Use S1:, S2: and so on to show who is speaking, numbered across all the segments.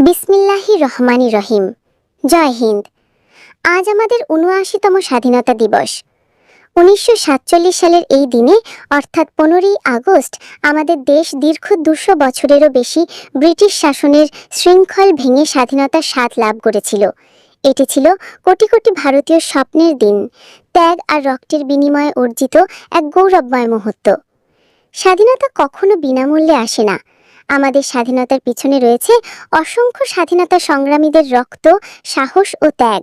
S1: বিসমিল্লাহির রহমানির রহিম। জয় হিন্দ। আজ আমাদের ৭৯তম স্বাধীনতা দিবস। ১৯৪৭ সালের এই দিনে অর্থাৎ ১৫ই আগস্ট আমাদের দেশ দীর্ঘ ২০০ বছরেরও বেশি ব্রিটিশ শাসনের শৃঙ্খল ভেঙে স্বাধীনতার স্বাদ লাভ করেছিল। এটি ছিল কোটি কোটি ভারতীয় স্বপ্নের দিন, ত্যাগ আর রক্তের বিনিময়ে অর্জিত এক গৌরবময় মুহূর্ত। স্বাধীনতা কখনো বিনামূল্যে আসে না। আমাদের স্বাধীনতার পিছনে রয়েছে অসংখ্য স্বাধীনতা সংগ্রামীদের রক্ত, সাহস ও ত্যাগ।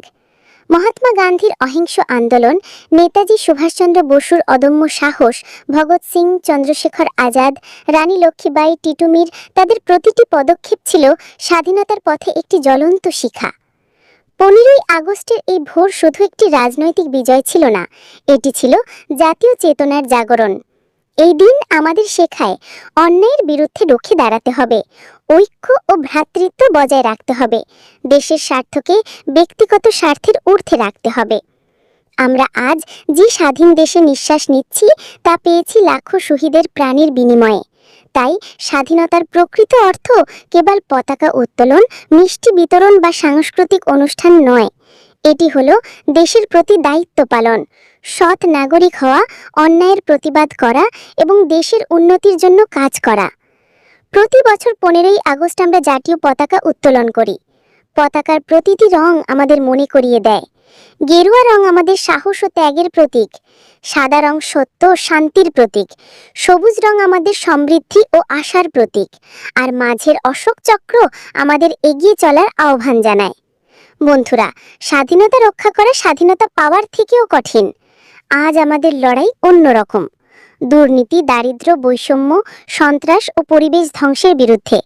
S1: মহাত্মা গান্ধীর অহিংস আন্দোলন, নেতাজি সুভাষচন্দ্র বসুর অদম্য সাহস, ভগৎ সিং, চন্দ্রশেখর আজাদ, রানী লক্ষ্মীবাঈ, টিটু মির, তাদের প্রতিটি পদক্ষেপ ছিল স্বাধীনতার পথে একটি জ্বলন্ত শিখা। ১৫ই আগস্টের এই ভোর শুধু একটি রাজনৈতিক বিজয় ছিল না, এটি ছিল জাতীয় চেতনার জাগরণ। এই দিন আমাদের শেখায় অন্যায়ের বিরুদ্ধে রুখে দাঁড়াতে হবে, ঐক্য ও ভ্রাতৃত্ব বজায় রাখতে হবে, দেশের স্বার্থকে ব্যক্তিগত স্বার্থের ঊর্ধ্বে রাখতে হবে। আমরা আজ যে স্বাধীন দেশে নিঃশ্বাস নিচ্ছি তা পেয়েছি লাখো শহীদের প্রাণের বিনিময়ে। তাই স্বাধীনতার প্রকৃত অর্থ কেবল পতাকা উত্তোলন, মিষ্টি বিতরণ বা সাংস্কৃতিক অনুষ্ঠান নয়, এটি হলো দেশের প্রতি দায়িত্ব পালন, সৎ নাগরিক হওয়া, অন্যায়ের প্রতিবাদ করা এবং দেশের উন্নতির জন্য কাজ করা। প্রতি বছর ১৫ই আগস্ট আমরা জাতীয় পতাকা উত্তোলন করি। পতাকার প্রতিটি রং আমাদের মনে করিয়ে দেয়। গেরুয়া রং আমাদের সাহস ও ত্যাগের প্রতীক, সাদা রং সত্য ও শান্তির প্রতীক, সবুজ রং আমাদের সমৃদ্ধি ও আশার প্রতীক, আর মাঝের অশোক চক্র আমাদের এগিয়ে চলার আহ্বান জানায়। বন্ধুরা, স্বাধীনতা রক্ষা করা স্বাধীনতা পাওয়ার থেকেও কঠিন। আজ আমাদের লড়াই অন্যরকম। দুর্নীতি, দারিদ্র্য, বৈষম্য, সন্ত্রাস ও পরিবেশ ধ্বংসের বিরুদ্ধে।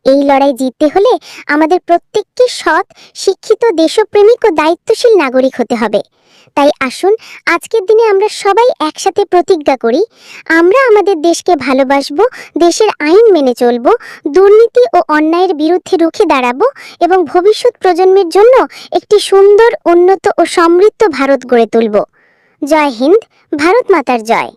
S1: এই লড়াই জিততে হলে আমাদের প্রত্যেককে সৎ, শিক্ষিত, দেশপ্রেমিক ও দায়িত্বশীল নাগরিক হতে হবে। তাই আসুন আজকের দিনে আমরা সবাই একসাথে প্রতিজ্ঞা করি, আমরা আমাদের দেশকে ভালোবাসবো, দেশের আইন মেনে চলবো, দুর্নীতি ও অন্যায়ের বিরুদ্ধে রুখে দাঁড়াবো এবং ভবিষ্যৎ প্রজন্মের জন্য একটি সুন্দর, উন্নত ও সমৃদ্ধ ভারত গড়ে তুলব। জয় হিন্দ। ভারত মাতার জয়।